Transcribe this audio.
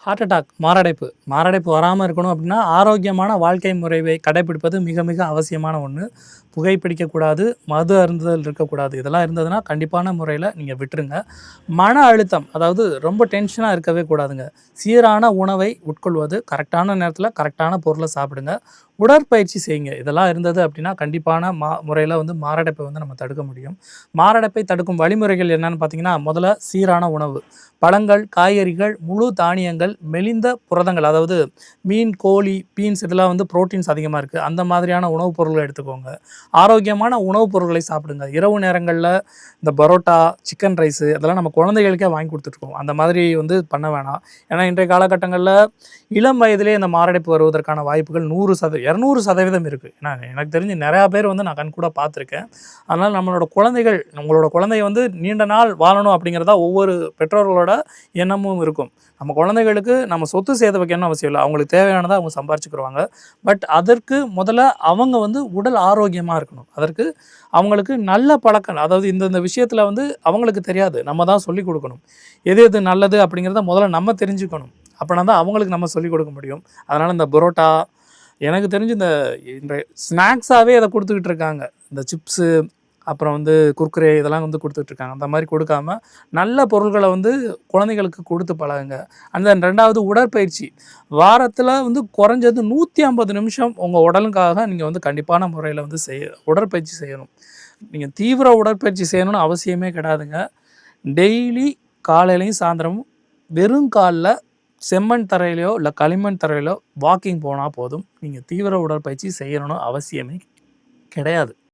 Heart attack, மாரடைப்பு. மாரடைப்பு வராம இருக்கணும் அப்படின்னா, ஆரோக்கியமான வாழ்க்கை முறையை கடைப்பிடிப்பது மிக மிக அவசியமான ஒண்ணு. புகைப்பிடிக்கக்கூடாது, மது அருந்துதல் இருக்கக்கூடாது. இதெல்லாம் இருந்ததுன்னா, கண்டிப்பான முறையில நீங்க விட்டுருங்க. மன அழுத்தம், அதாவது ரொம்ப டென்ஷனா இருக்கவே கூடாதுங்க. சீரான உணவை உட்கொள்வது, கரெக்டான நேரத்தில கரெக்டான பொருள சாப்பிடுங்க. உடற்பயிற்சி செய்யுங்க. இதெல்லாம் இருந்தது அப்படின்னா, கண்டிப்பான முறையில வந்து மாரடைப்பை வந்து நம்ம தடுக்க முடியும். மாரடைப்பை தடுக்கும் வழிமுறைகள் என்னன்னு பார்த்தீங்கன்னா, முதல்ல சீரான உணவு. பழங்கள், காய்கறிகள், முழு தானியங்கள், மெலிந்த புரதங்கள், அதாவது மீன், கோழி, பீன்ஸ் இதெல்லாம் வந்து புரோட்டீன்ஸ் அதிகமா இருக்கு. அந்த மாதிரியான உணவுப் பொருட்கள எடுத்துக்கோங்க. ஆரோக்கியமான உணவுப் பொருட்களை சாப்பிடுங்க. இரவு நேரங்கள்ல இந்த பரோட்டா, சிக்கன் ரைஸு அதெல்லாம் நம்ம குழந்தைகளுக்கே வாங்கி குடுத்துட்டுருக்கோம். அந்த மாதிரி வந்து பண்ண வேணாம். ஏன்னா, இன்றைய காலகட்டங்கள்ல இளம் வயதிலேயே இந்த மாரடைப்பு வருவதற்கான வாய்ப்புகள் 200% இருக்கு. ஏன்னா, எனக்கு தெரிஞ்சு நெறையா பேர் வந்து நான் கண்கூடா பார்த்துருக்கேன். அதனால நம்மளோட குழந்தைகள், உங்களோட குழந்தை வந்து நீண்ட நாள் வாழணும் அப்படிங்கிறதா ஒவ்வொரு பெற்றோர்களோட எண்ணமும் இருக்கும். நம்ம குழந்தைகளுக்கு நம்ம சொத்து சேர்த்து வைக்கணும்னு அவசியம் இல்ல. அவங்களுக்கு தேவையானத அவங்க சம்பாரிச்சுக்குருவாங்க. பட் அதற்கு முதல்ல அவங்க வந்து உடல் ஆரோக்கியமா இருக்கணும். அதற்கு அவங்களுக்கு நல்ல பழக்கம், அதாவது இந்த விஷயத்துல வந்து அவங்களுக்கு தெரியாது. நம்ம தான் சொல்லிக் குடுக்கணும். எது எது நல்லது அப்படிங்கிறத முதல்ல நம்ம தெரிஞ்சுக்கணும். அப்பனா தான் அவங்களுக்கு நம்ம சொல்லிக் கொடுக்க முடியும். அதனால இந்த பரோட்டா, எனக்கு தெரிஞ்சு இந்த ஸ்நாக்ஸாவே அத குடுத்துக்கிட்டு இருக்காங்க. இந்த சிப்ஸு, அப்புறம் வந்து குர்குரே இதெல்லாம் வந்து குடுத்துட்ருக்காங்க. அந்த மாரி கொடுக்காம, நல்ல பொருள்கள வந்து குழந்தைகளுக்கு குடுத்து பழகுங்க. அண்ட் தென் 2வது உடற்பயிற்சி. வாரத்தில வந்து குறைஞ்சது 150 நிமிஷம் உங்க உடலுக்காக நீங்க வந்து கண்டிப்பான முறையில வந்து உடற்பயிற்சி செய்யணும். நீங்க தீவிர உடற்பயிற்சி செய்யணும்னு அவசியமே கிடையாதுங்க. டெய்லி காலையிலயும், சாயந்தரமும் வெறும் கால்ல செம்மண் தரையிலயோ, இல்ல களிமண் தரையிலோ வாக்கிங் போனா போதும். நீங்க தீவிர உடற்பயிற்சி செய்யணும்னு அவசியமே கிடையாது.